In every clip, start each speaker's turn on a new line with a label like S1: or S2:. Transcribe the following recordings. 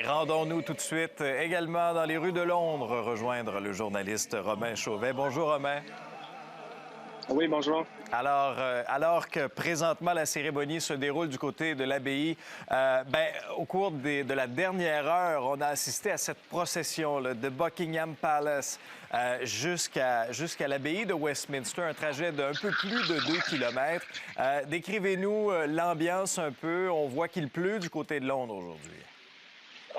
S1: rendons-nous tout de suite également dans les rues de Londres rejoindre le journaliste Romain Chauvet. Bonjour Romain.
S2: Oui, bonjour.
S1: Alors que présentement la cérémonie se déroule du côté de l'abbaye, au cours de la dernière heure, on a assisté à cette procession là, de Buckingham Palace jusqu'à l'abbaye de Westminster, un trajet d'un peu plus de 2 kilomètres. Décrivez-nous l'ambiance un peu. On voit qu'il pleut du côté de Londres aujourd'hui.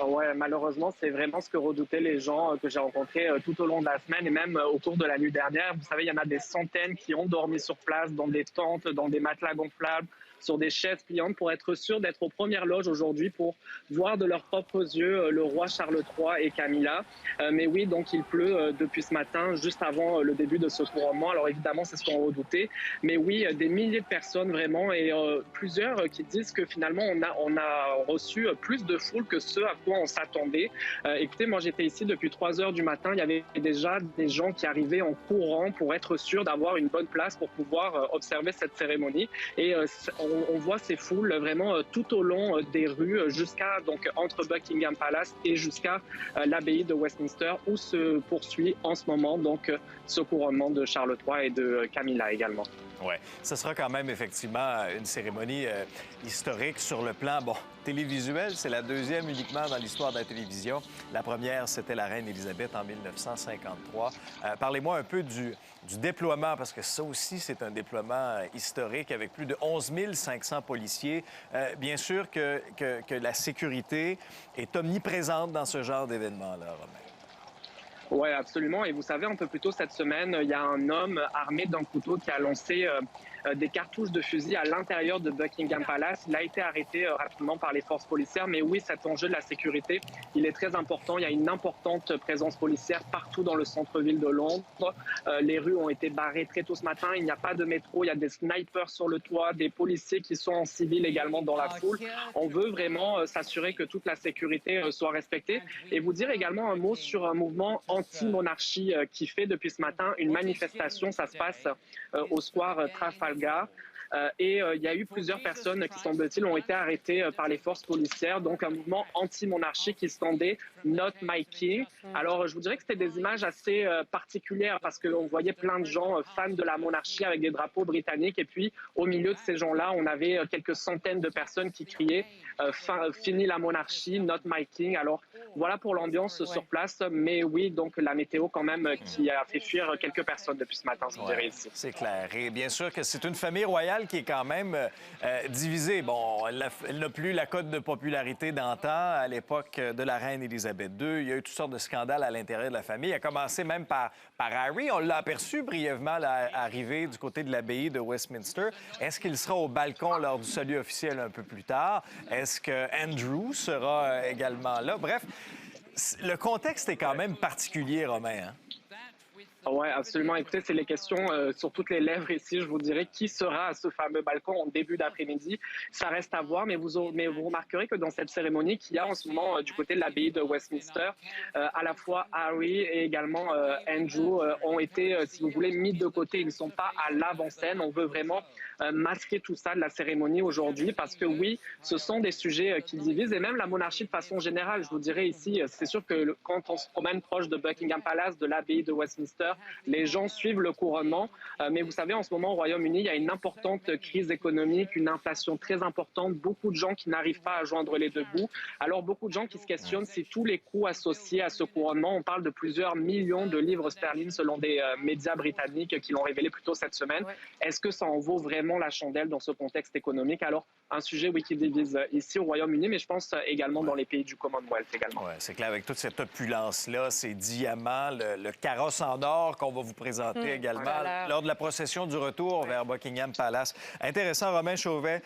S2: Ouais, malheureusement, c'est vraiment ce que redoutaient les gens que j'ai rencontrés tout au long de la semaine et même au cours de la nuit dernière. Vous savez, il y en a des centaines qui ont dormi sur place, dans des tentes, dans des matelas gonflables, sur des chaises pliantes pour être sûrs d'être aux premières loges aujourd'hui pour voir de leurs propres yeux le roi Charles III et Camilla. Mais oui, donc il pleut depuis ce matin, juste avant le début de ce couronnement. Alors évidemment, c'est ce qu'on redoutait. Mais oui, des milliers de personnes vraiment et plusieurs qui disent que finalement, on a reçu plus de foule que ce à quoi on s'attendait. Écoutez, moi j'étais ici depuis 3 heures du matin. Il y avait déjà des gens qui arrivaient en courant pour être sûrs d'avoir une bonne place pour pouvoir observer cette cérémonie. Et on voit ces foules vraiment tout au long des rues, entre Buckingham Palace et jusqu'à l'abbaye de Westminster, où se poursuit en ce moment ce couronnement de Charles III et de Camilla également.
S1: Oui, ce sera quand même effectivement une cérémonie historique sur le plan, télévisuel. C'est la deuxième uniquement dans l'histoire de la télévision. La première, c'était la reine Élisabeth en 1953. Parlez-moi un peu du déploiement, parce que ça aussi, c'est un déploiement historique avec plus de 11 500 policiers. Bien sûr que la sécurité est omniprésente dans ce genre d'événement-là, Romain.
S2: Oui, absolument. Et vous savez, un peu plus tôt cette semaine, il y a un homme armé d'un couteau qui a lancé des cartouches de fusil à l'intérieur de Buckingham Palace. Il a été arrêté rapidement par les forces policières. Mais oui, cet enjeu de la sécurité, il est très important. Il y a une importante présence policière partout dans le centre-ville de Londres. Les rues ont été barrées très tôt ce matin. Il n'y a pas de métro. Il y a des snipers sur le toit, des policiers qui sont en civil également dans la foule. On veut vraiment s'assurer que toute la sécurité soit respectée. Et vous dire également un mot sur un mouvement anti-monarchie qui fait depuis ce matin une manifestation. Ça se passe au square Trafalgar. Il y a eu plusieurs personnes qui, semble-t-il, ont été arrêtées par les forces policières. Donc, un mouvement anti-monarchie qui scandait « Not my king ». Alors, je vous dirais que c'était des images assez particulières parce qu'on voyait plein de gens fans de la monarchie avec des drapeaux britanniques. Et puis, au milieu de ces gens-là, on avait quelques centaines de personnes qui criaient « Fini la monarchie, not my king ». Alors, voilà pour l'ambiance sur place. Mais oui, donc la météo quand même qui a fait fuir quelques personnes depuis ce matin, je dirais ici.
S1: C'est clair. Et bien sûr que c'est une famille royale qui est quand même divisée. Bon, elle n'a plus la cote de popularité d'antan à l'époque de la reine Élisabeth II. Il y a eu toutes sortes de scandales à l'intérieur de la famille. Il a commencé même par Harry. On l'a aperçu brièvement arriver du côté de l'abbaye de Westminster. Est-ce qu'il sera au balcon lors du salut officiel un peu plus tard? Est-ce que Andrew sera également là? Bref, le contexte est quand même particulier, Romain, hein?
S2: Oui, absolument. Écoutez, c'est les questions sur toutes les lèvres ici. Je vous dirais qui sera à ce fameux balcon en début d'après-midi. Ça reste à voir, mais vous remarquerez que dans cette cérémonie qu'il y a en ce moment du côté de l'abbaye de Westminster, à la fois Harry et également Andrew ont été, si vous voulez, mis de côté. Ils ne sont pas à l'avant-scène. On veut vraiment masquer tout ça de la cérémonie aujourd'hui parce que oui, ce sont des sujets qui divisent et même la monarchie de façon générale. Je vous dirais ici, c'est sûr que quand on se promène proche de Buckingham Palace, de l'abbaye de Westminster, les gens suivent le couronnement. Mais vous savez, en ce moment, au Royaume-Uni, il y a une importante crise économique, une inflation très importante, beaucoup de gens qui n'arrivent pas à joindre les deux bouts. Alors, beaucoup de gens qui se questionnent si tous les coûts associés à ce couronnement, on parle de plusieurs millions de livres sterling selon des médias britanniques qui l'ont révélé plus tôt cette semaine. Est-ce que ça en vaut vraiment la chandelle dans ce contexte économique? Alors, un sujet qui divise ici au Royaume-Uni, mais je pense également dans les pays du Commonwealth également.
S1: Oui, c'est clair, avec toute cette opulence-là, ces diamants, le carrosse en or qu'on va vous présenter également lors de la procession du retour vers Buckingham Palace. Intéressant, Romain Chauvet.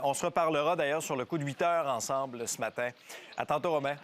S1: On se reparlera d'ailleurs sur le coup de 8 heures ensemble ce matin. À tantôt, Romain.